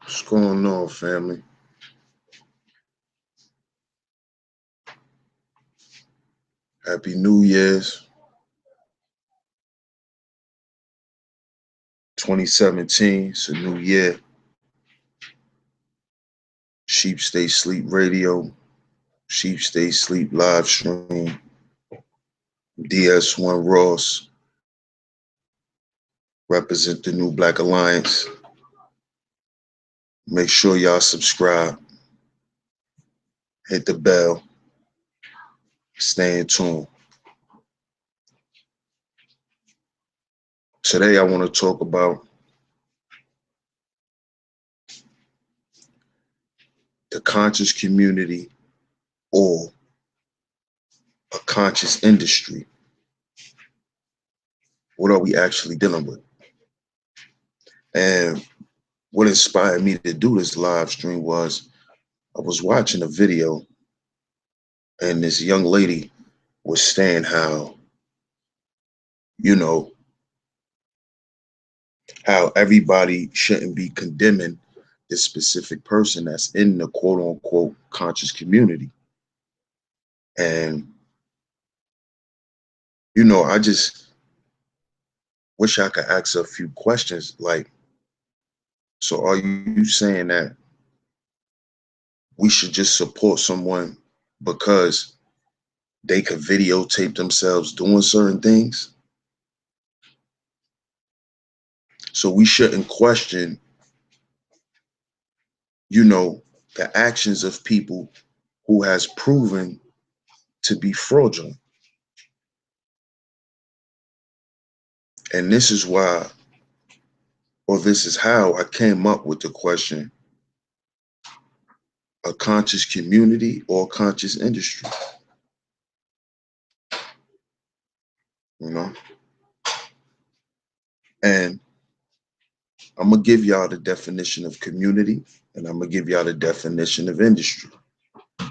What's going on, family? Happy New Year's 2017. It's a new year. Sheep Stay Sleep Radio, Sheep Stay Sleep live stream, DS1 Ross, represent the New Black Alliance. Make sure y'all subscribe, hit the bell, stay in tune. Today I want to talk about the conscious community or a conscious industry. What are we actually dealing with? And what inspired me to do this live stream was I was watching a video and this young lady was saying how, you know, how everybody shouldn't be condemning this specific person that's in the quote unquote conscious community. And, I just wish I could ask a few questions like, so are you saying that we should just support someone because they could videotape themselves doing certain things? So we shouldn't question, the actions of people who has proven to be fraudulent. And this is why, or this is how I came up with the question, a conscious community or a conscious industry, you know? And I'm gonna give y'all the definition of community and I'm gonna give y'all the definition of industry.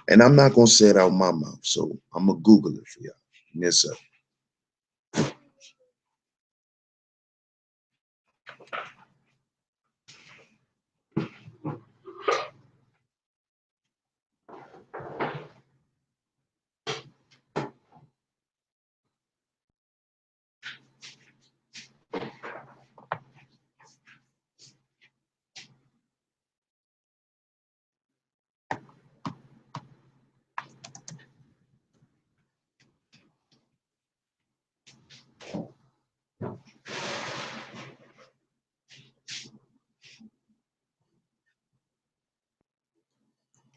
And I'm not gonna say it out my mouth, so I'm gonna Google it for y'all. Give me a second.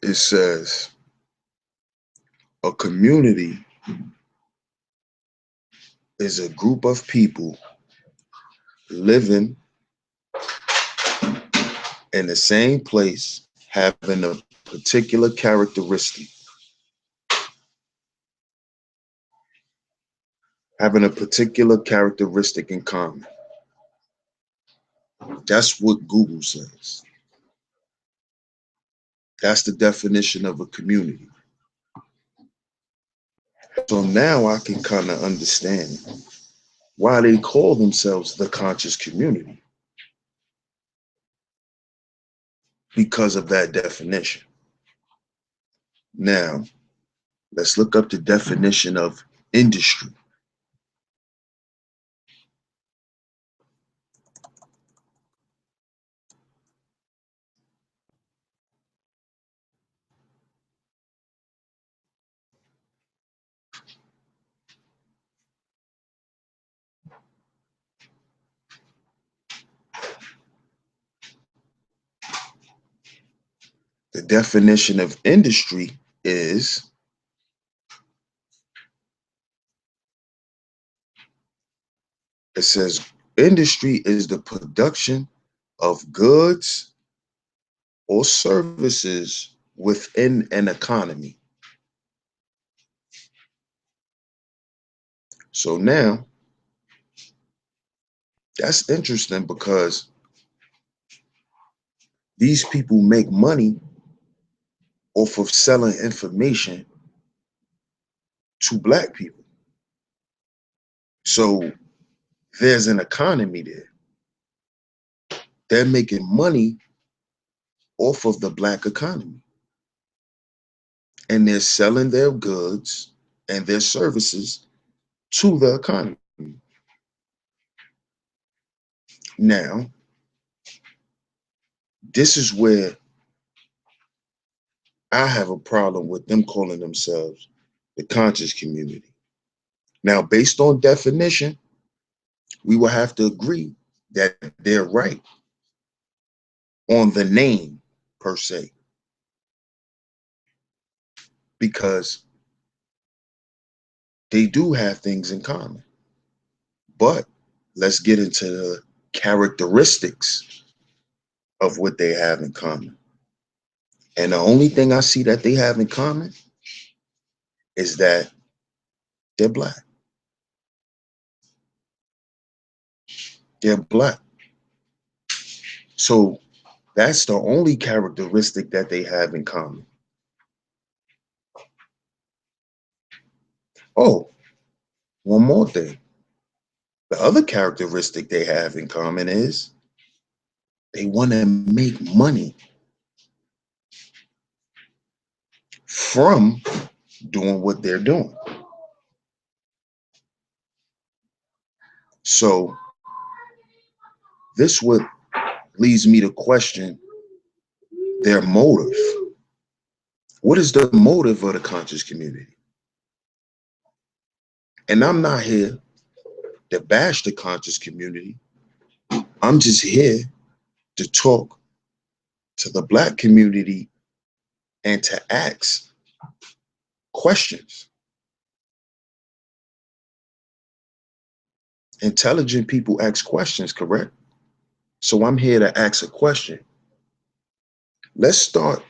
It says a community is a group of people living in the same place, having a particular characteristic, in common. That's what Google says. That's the definition of a community. So now I can kind of understand why they call themselves the conscious community, because of that definition. Now, let's look up the definition of industry. The definition of industry is it says industry is the production of goods or services within an economy. So now that's interesting because these people make money off of selling information to Black people. So there's an economy there. They're making money off of the Black economy, and they're selling their goods and their services to the economy. Now, this is where I have a problem with them calling themselves the conscious community. Now, based on definition, we will have to agree that they're right on the name per se, because they do have things in common. But let's get into the characteristics of what they have in common. And the only thing I see that they have in common is that they're Black. They're Black. So that's the only characteristic that they have in common. Oh, one more thing. The other characteristic they have in common is they want to make money from doing what they're doing. So this what leads me to question their motive. What is the motive of the conscious community? And I'm not here to bash the conscious community. I'm just here to talk to the Black community and to ask questions. Intelligent people ask questions, correct? So I'm here to ask a question. Let's start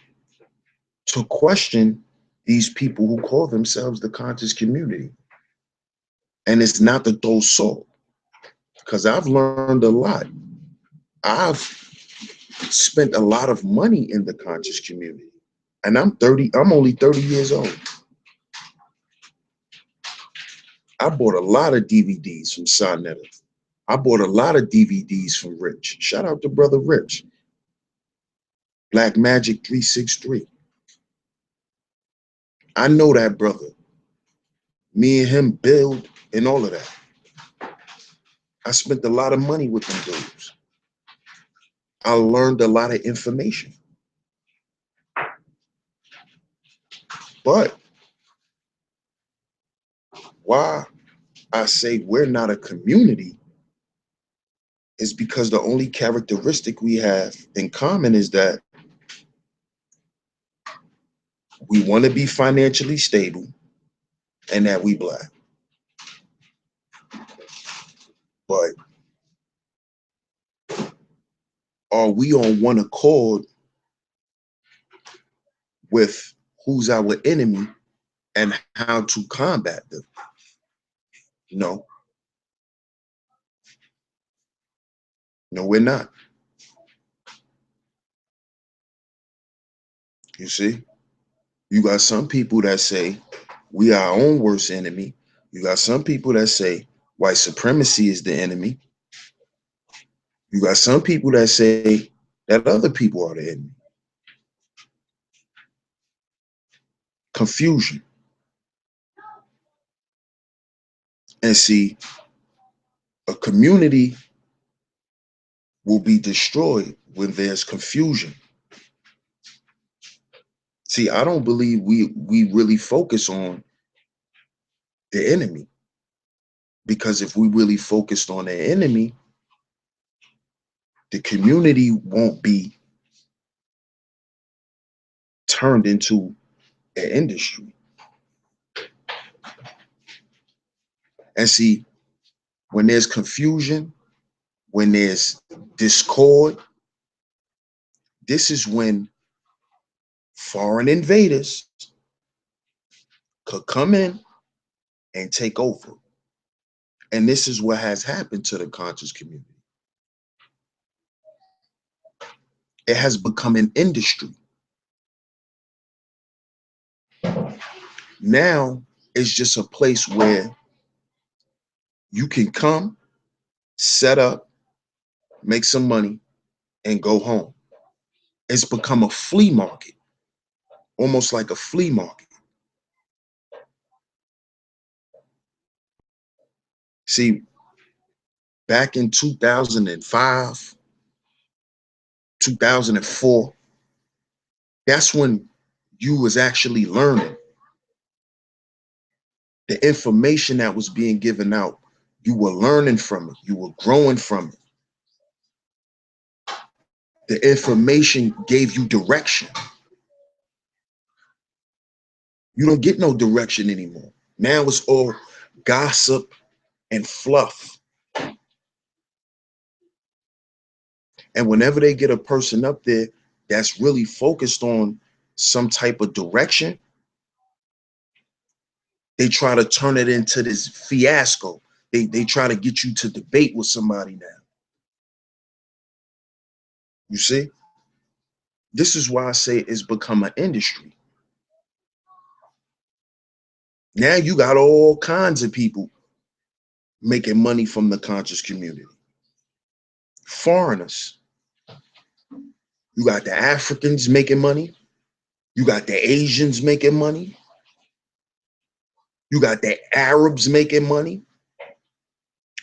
to question these people who call themselves the conscious community. And it's not to throw salt, because I've learned a lot. I've spent a lot of money in the conscious community. And I'm only 30 years old. I bought a lot of DVDs from Sonetta. I bought a lot of DVDs from Rich. Shout out to brother Rich. Black Magic 363. I know that brother. Me and him build and all of that. I spent a lot of money with them dudes. I learned a lot of information. But why I say we're not a community is because the only characteristic we have in common is that we want to be financially stable and that we Black. But are we on one accord with who's our enemy and how to combat them? No. No, we're not. You see? You got some people that say we are our own worst enemy. You got some people that say white supremacy is the enemy. You got some people that say that other people are the enemy. Confusion. And see, a community will be destroyed when there's confusion. See, I don't believe we really focus on the enemy, because if we really focused on the enemy, the community won't be turned into an industry. And see, when there's confusion, when there's discord, this is when foreign invaders could come in and take over. And this is what has happened to the conscious community. It has become an industry. Now it's just a place where you can come, set up, make some money, and go home. It's become a flea market, almost like a flea market. See, back in 2005, 2004, that's when you was actually learning. The information that was being given out, you were learning from it. You were growing from it. The information gave you direction. You don't get no direction anymore. Now it's all gossip and fluff. And whenever they get a person up there that's really focused on some type of direction, they try to turn it into this fiasco. They try to get you to debate with somebody now. You see? This is why I say it's become an industry. Now you got all kinds of people making money from the conscious community. Foreigners. You got the Africans making money. You got the Asians making money. You got the Arabs making money.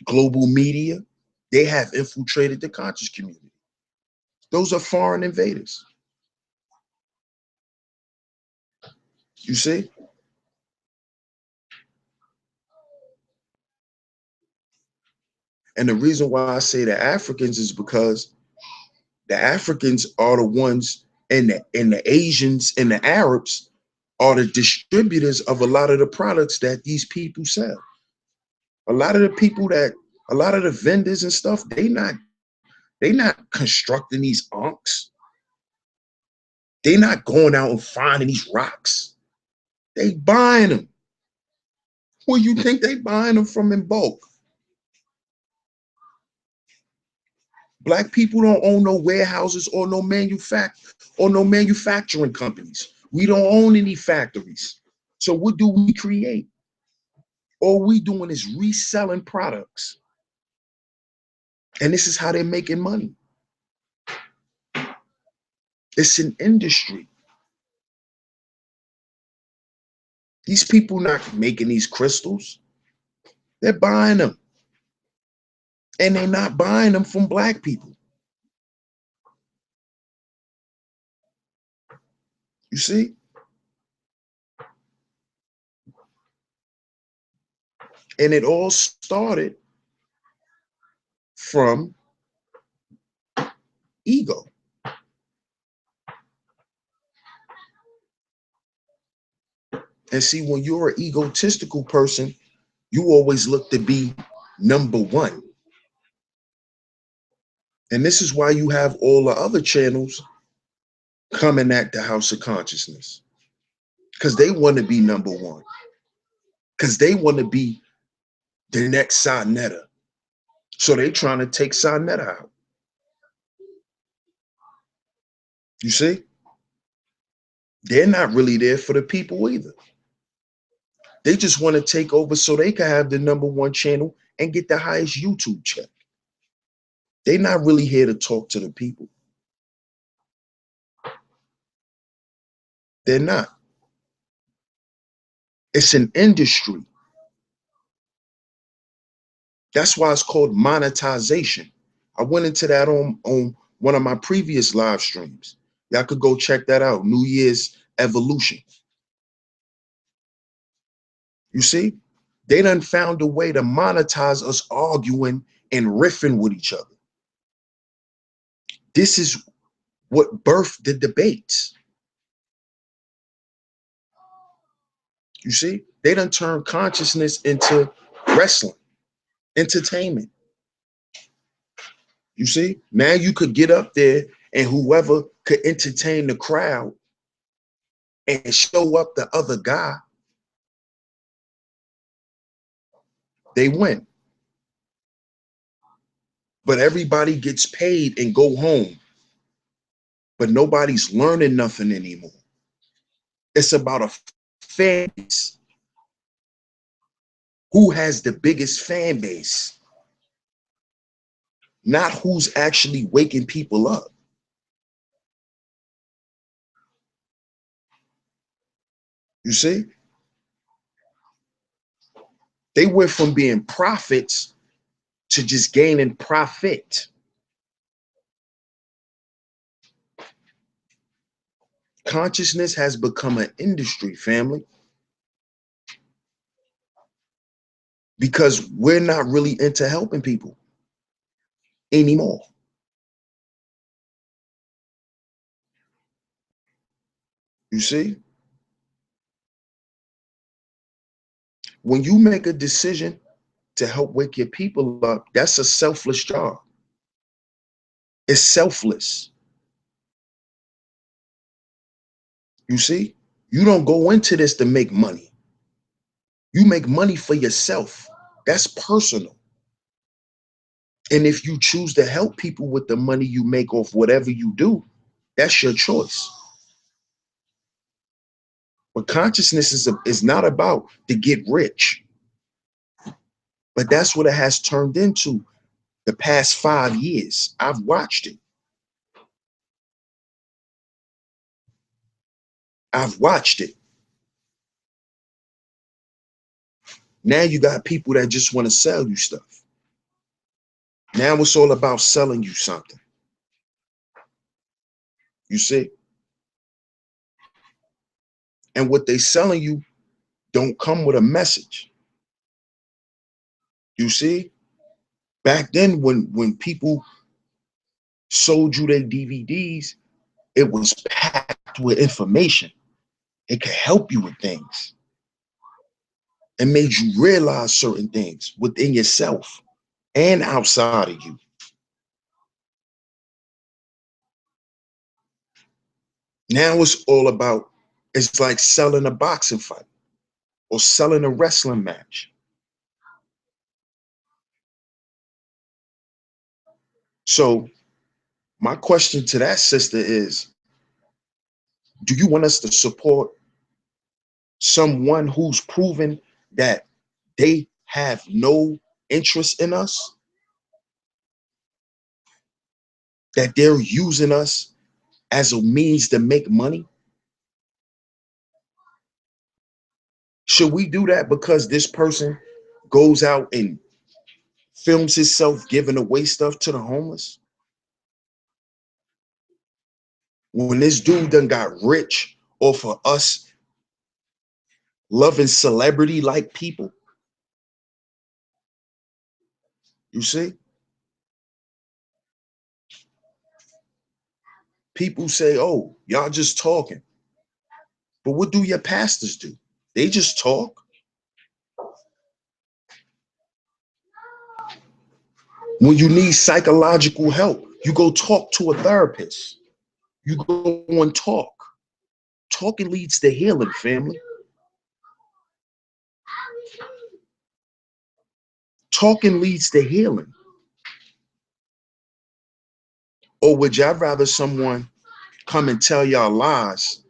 Global media, they have infiltrated the conscious community. Those are foreign invaders. You see? And the reason why I say the Africans is because the Africans are the ones, and the Asians and the Arabs are the distributors of a lot of the products that these people sell. A lot of the vendors and stuff, they not constructing these ankhs. They not going out and finding these rocks. They buying them. Where you think they buying them from in bulk? Black people don't own no warehouses or no manufacturing companies. We don't own any factories. So what do we create? All we doing is reselling products. And this is how they're making money. It's an industry. These people not making these crystals. They're buying them. And they're not buying them from Black people. You see? And it all started from ego. And see, when you're an egotistical person, you always look to be number one. And this is why you have all the other channels coming at the House of Consciousness. Because they want to be number one. Because they want to be the next Sarnetta. So they trying to take Sarnetta out. You see? They're not really there for the people either. They just want to take over so they can have the number one channel and get the highest YouTube check. They're not really here to talk to the people. They're not. It's an industry. That's why it's called monetization. I went into that on one of my previous live streams. Y'all could go check that out. New Year's Evolution. You see? They done found a way to monetize us arguing and riffing with each other. This is what birthed the debates. You see? They done turned consciousness into wrestling, entertainment. You see? Now you could get up there and whoever could entertain the crowd and show up the other guy, they win. But everybody gets paid and go home. But nobody's learning nothing anymore. It's about a fan base. Who has the biggest fan base? Not who's actually waking people up. You see? They went from being prophets to just gaining profit. Consciousness has become an industry, family, because we're not really into helping people anymore. You see? When you make a decision to help wake your people up, that's a selfless job. It's selfless. You see? You don't go into this to make money. You make money for yourself. That's personal. And if you choose to help people with the money you make off whatever you do, that's your choice. But consciousness is not about to get rich. But that's what it has turned into the past 5 years. I've watched it. I've watched it. Now you got people that just want to sell you stuff. Now it's all about selling you something. You see? And what they selling you don't come with a message. You see? Back then, when people sold you their DVDs, it was packed with information. It could help you with things. It made you realize certain things within yourself and outside of you. Now it's all about, it's like selling a boxing fight or selling a wrestling match. So my question to that sister is, do you want us to support someone who's proven that they have no interest in us, that they're using us as a means to make money? Should we do that because this person goes out and films himself giving away stuff to the homeless? When this dude done got rich off of us loving celebrity like people, you see? People say, oh, y'all just talking. But what do your pastors do? They just talk. When you need psychological help, you go talk to a therapist. You go and talk. Talking leads to healing, family. Talking leads to healing. Or would y'all rather someone come and tell y'all lies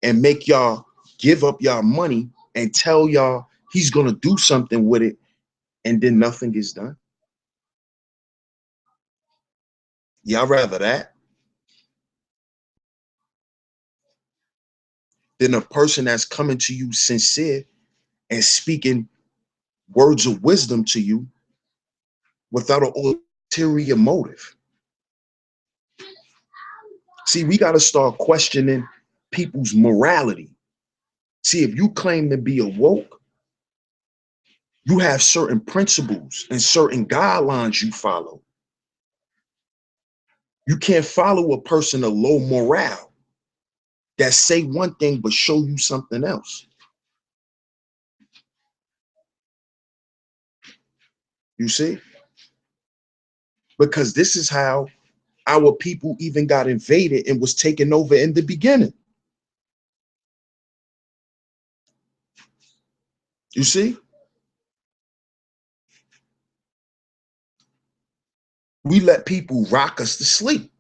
and make y'all give up y'all money and tell y'all he's gonna do something with it and then nothing gets done? Y'all rather that than a person that's coming to you sincere and speaking words of wisdom to you without an ulterior motive? See, we got to start questioning people's morality. See, if you claim to be awoke, you have certain principles and certain guidelines you follow. You can't follow a person of low morale that say one thing but show you something else. You see? Because this is how our people even got invaded and was taken over in the beginning. You see? We let people rock us to sleep.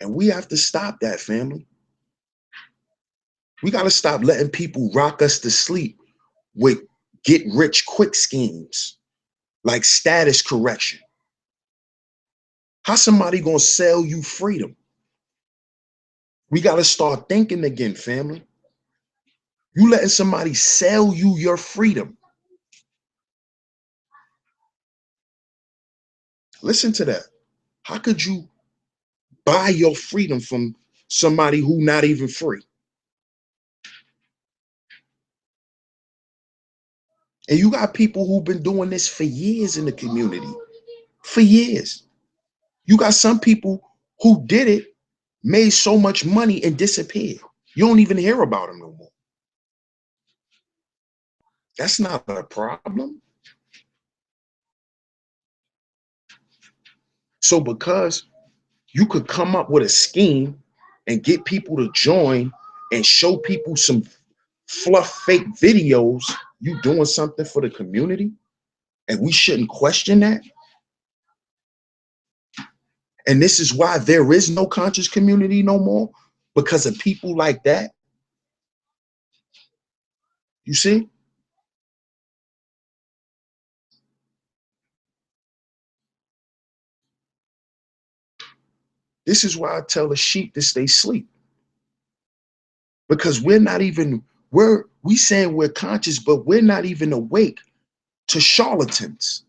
And we have to stop that, family. We got to stop letting people rock us to sleep with get rich quick schemes like status correction. How somebody gonna sell you freedom? We got to start thinking again, family. You letting somebody sell you your freedom. Listen to that. How could you buy your freedom from somebody who not even free? And you got people who've been doing this for years in the community. For years. You got some people who did it, made so much money and disappeared. You don't even hear about them no more. That's not a problem. So because you could come up with a scheme and get people to join and show people some fluff fake videos, you doing something for the community, and we shouldn't question that. And this is why there is no conscious community no more, because of people like that. You see? This is why I tell the sheep to stay asleep. Because we saying we're conscious, but we're not even awake to charlatans.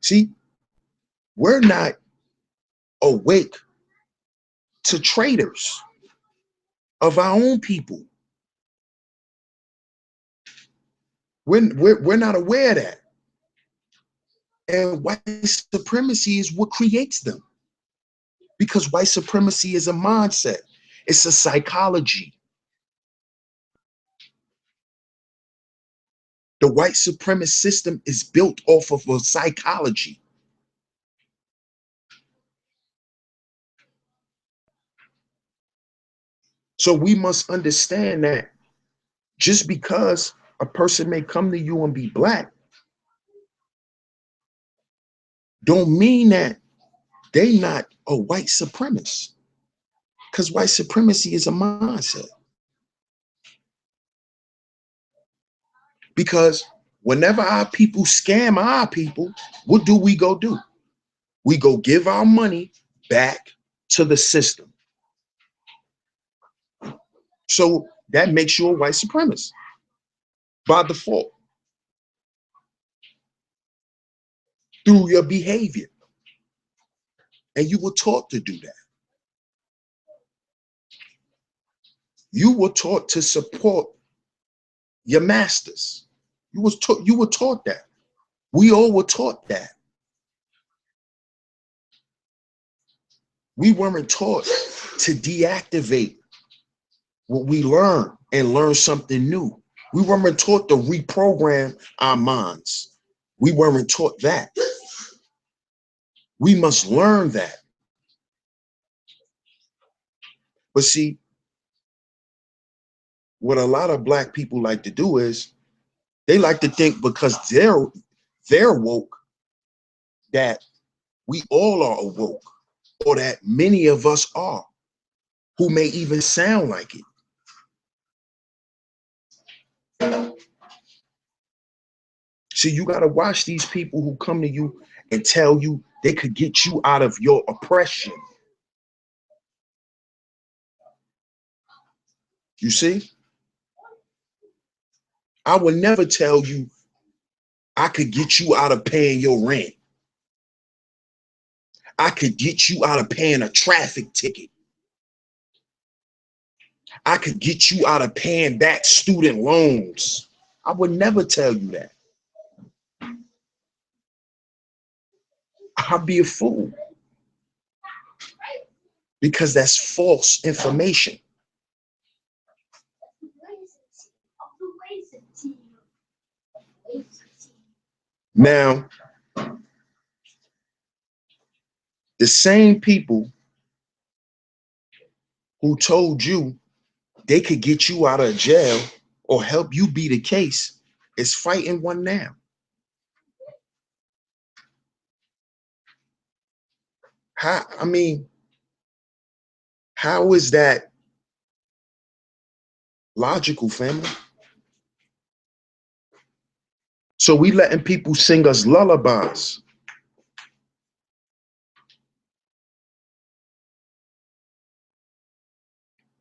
See, we're not awake to traitors of our own people. We're not aware of that. And white supremacy is what creates them. Because white supremacy is a mindset. It's a psychology. The white supremacist system is built off of a psychology. So we must understand that just because a person may come to you and be black, don't mean that they not a white supremacist. Because white supremacy is a mindset. Because whenever our people scam our people, what do? We go give our money back to the system. So that makes you a white supremacist by default through your behavior. And you were taught to do that. You were taught to support your masters. You were taught that. We all were taught that. We weren't taught to deactivate what we learned and learn something new. We weren't taught to reprogram our minds. We weren't taught that. We must learn that. But see, what a lot of black people like to do is they like to think because they're woke that we all are awoke, or that many of us are, who may even sound like it. See, you got to watch these people who come to you and tell you they could get you out of your oppression. You see? I would never tell you I could get you out of paying your rent. I could get you out of paying a traffic ticket. I could get you out of paying back student loans. I would never tell you that. I'd be a fool. Because that's false information. Now, the same people who told you they could get you out of jail or help you beat a case is fighting one now. I mean, how is that logical, family? So we letting people sing us lullabies.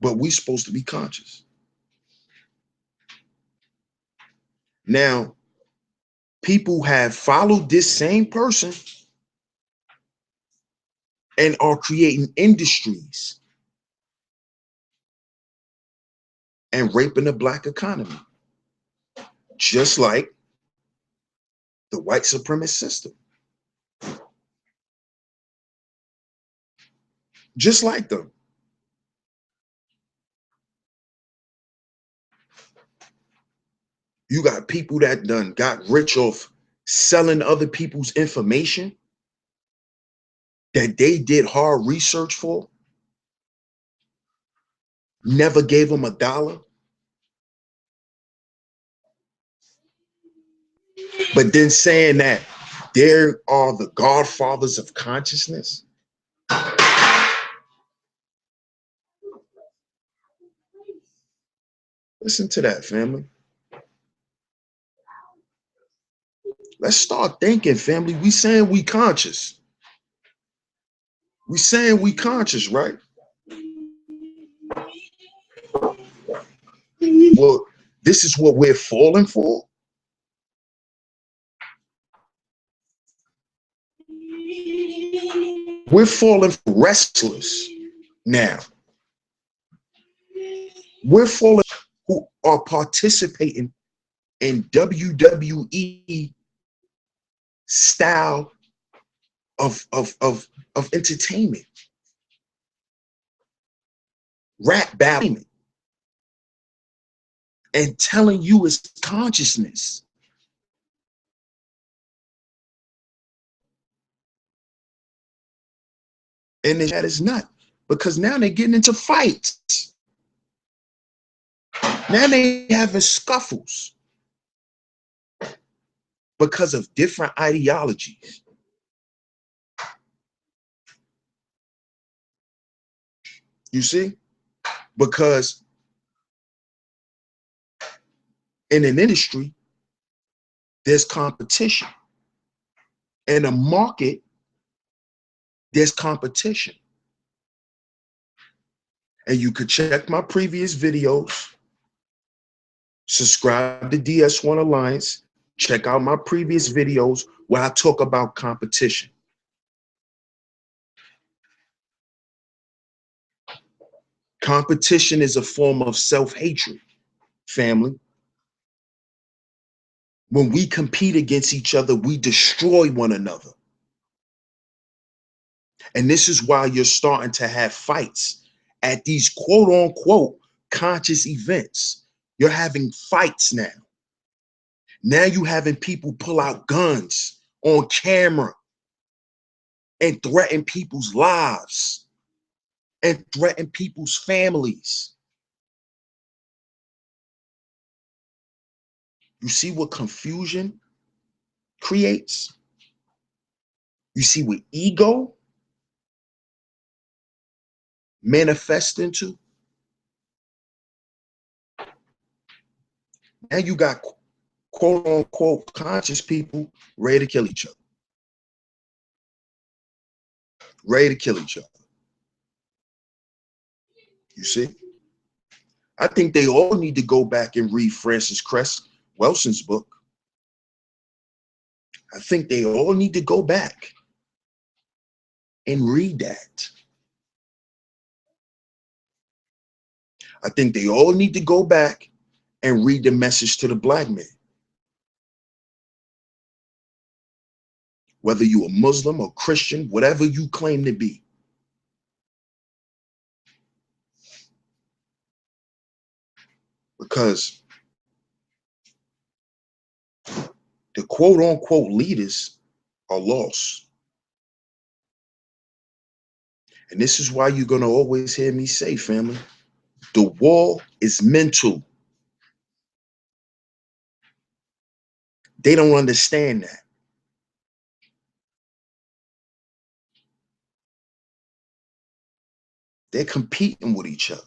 but we supposed to be conscious. Now, people have followed this same person and are creating industries and raping the Black economy, just like the white supremacist system. Just like them. You got people that done got rich off selling other people's information that they did hard research for, never gave them $1, but then saying that they are the godfathers of consciousness. Listen to that, family. Let's start thinking, family. We saying we conscious. We saying we conscious, right? Well, this is what we're falling for. We're falling for wrestlers now. We're falling who are participating in WWE style of entertainment, rap battling, and telling you it's consciousness. And that is not, because now they're getting into fights. Now they having scuffles because of different ideologies. You see? Because in an industry, there's competition. In a market, there's competition. And you could check my previous videos, subscribe to DS1 Alliance, check out my previous videos where I talk about competition. Competition is a form of self-hatred, family. When we compete against each other, we destroy one another. And this is why you're starting to have fights at these quote unquote conscious events. You're having fights now. Now you having people pull out guns on camera and threaten people's lives and threaten people's families. You see what confusion creates? You see what ego manifests into? Now you got quote unquote conscious people ready to kill each other. Ready to kill each other. You see? I think they all need to go back and read Francis Cress Welson's book. I think they all need to go back and read that. I think they all need to go back and read the message to the Black man. Whether you're a Muslim or Christian, whatever you claim to be. Because the quote unquote leaders are lost. And this is why you're going to always hear me say, family, the war is mental. They don't understand that. They're competing with each other.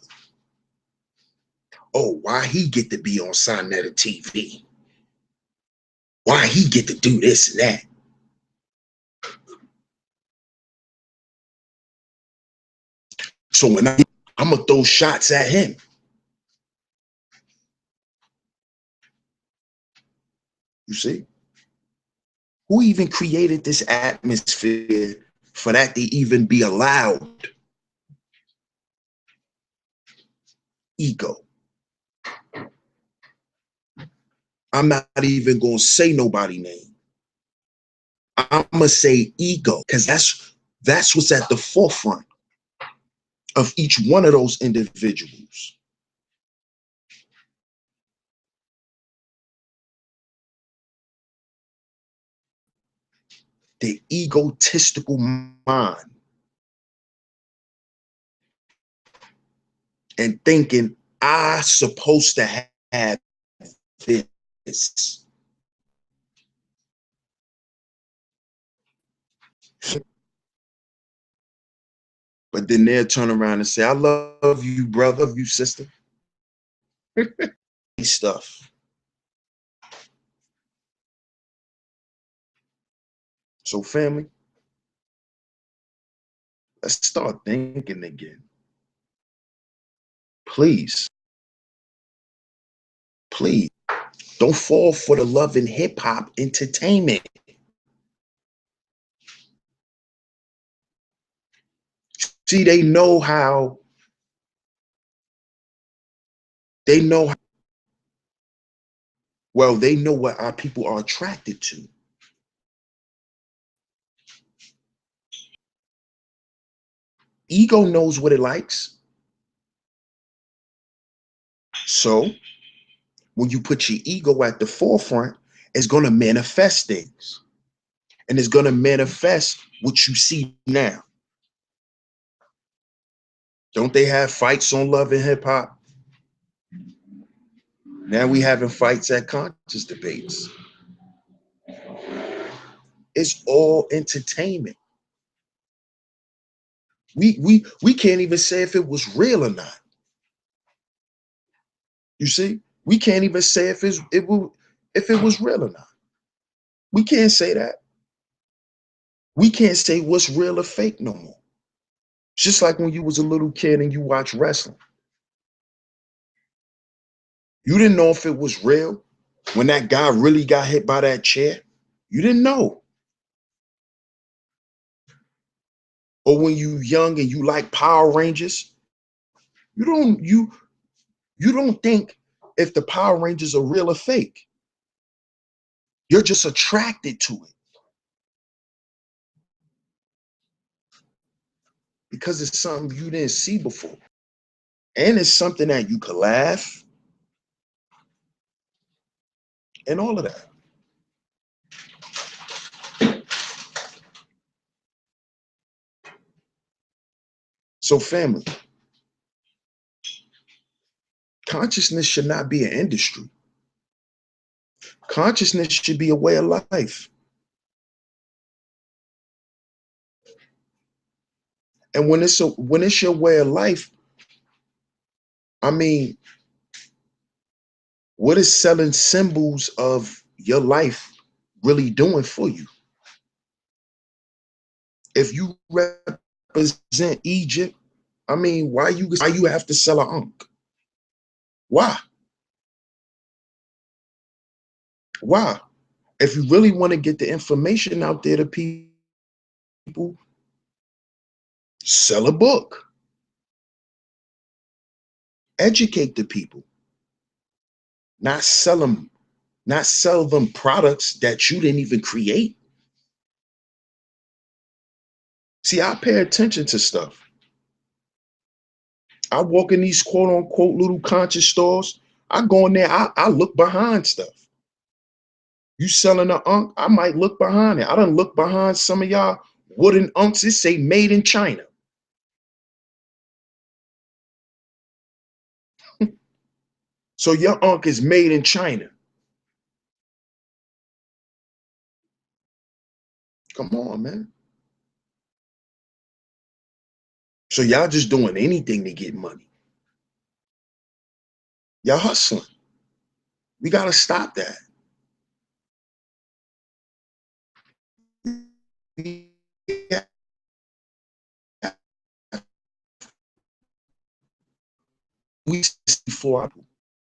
Oh, why he get to be on Sonetta TV? Why he get to do this and that? So when I I'm gonna throw shots at him. You see? Who even created this atmosphere for that to even be allowed? Ego. I'm not even gonna say nobody name. I'm gonna say ego, because that's what's at the forefront of each one of those individuals. The egotistical mind, and thinking I supposed to have this. But then they'll turn around and say, I love you, brother, you sister. Stuff. So family, let's start thinking again. Please, please don't fall for the love and hip hop entertainment. See, they know how, they know, well, they know what our people are attracted to. Ego knows what it likes. So when you put your ego at the forefront, it's going to manifest things. And it's going to manifest what you see now. Don't they have fights on love and hip hop? Now we having fights at conscious debates. It's all entertainment. We can't even say if it was real or not. You see, we can't even say if it was real or not. We can't say that. We can't say what's real or fake no more. It's just like when you was a little kid and you watch wrestling. You didn't know if it was real when that guy really got hit by that chair. You didn't know. Or when you young and you like Power Rangers, you don't think if the Power Rangers are real or fake. You're just attracted to it because it's something you didn't see before. And it's something that you could laugh and all of that. So family, consciousness should not be an industry. Consciousness should be a way of life. And when it's your way of life, I mean, what is selling symbols of your life really doing for you? If you represent Egypt, I mean, why you have to sell an Ankh? Why? Why? If you really want to get the information out there to people, sell a book. Educate the people. Not sell them products that you didn't even create. See, I pay attention to stuff. I walk in these quote unquote little conscious stores. I go in there, I look behind stuff. You selling an unk, I might look behind it. I done look behind some of y'all wooden unks. It say made in China. So your unk is made in China. Come on, man. So y'all just doing anything to get money. Y'all hustling. We gotta stop that. We we before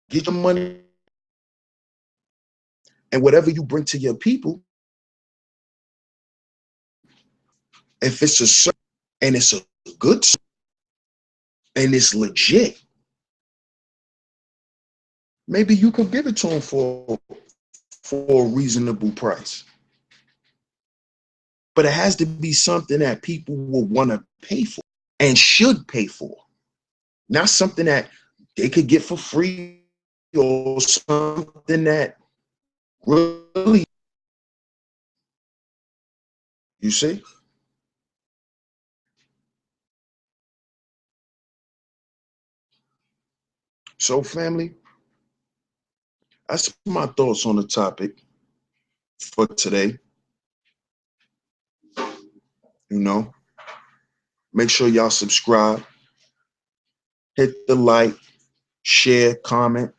get your money, and whatever you bring to your people, if it's a certain and it's a good and it's legit, maybe you could give it to them for a reasonable price. But it has to be something that people will want to pay for and should pay for, not something that they could get for free or something that really, you see? So, family, that's my thoughts on the topic for today. You know, make sure y'all subscribe, hit the like, share, comment,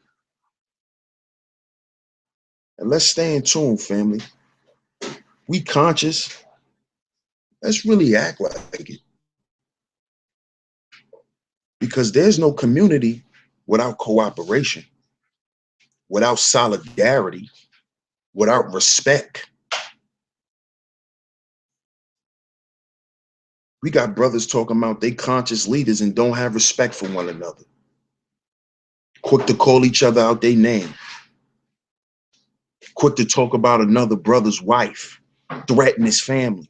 and let's stay in tune, family. We conscious. Let's really act like it, because there's no community without cooperation, without solidarity, without respect. We got brothers talking about they conscious leaders and don't have respect for one another. Quick to call each other out their name. Quick to talk about another brother's wife, threaten his family.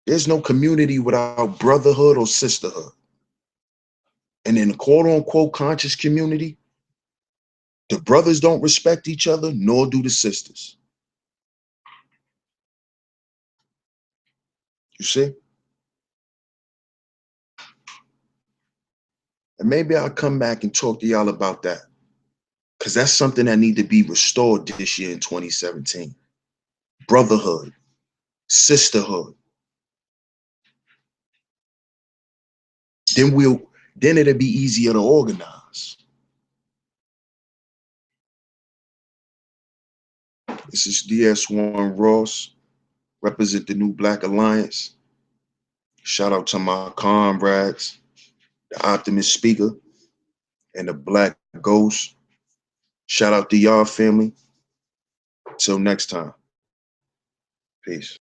There's no community without brotherhood or sisterhood. And in the quote unquote conscious community, the brothers don't respect each other, nor do the sisters. You see? And maybe I'll come back and talk to y'all about that, because that's something that need to be restored this year in 2017. Brotherhood, sisterhood. Then it'll be easier to organize. This is DS1 Ross, represent the New Black Alliance. Shout out to my comrades, the Optimist Speaker and the Black Ghost. Shout out to y'all, family. Till next time. Peace.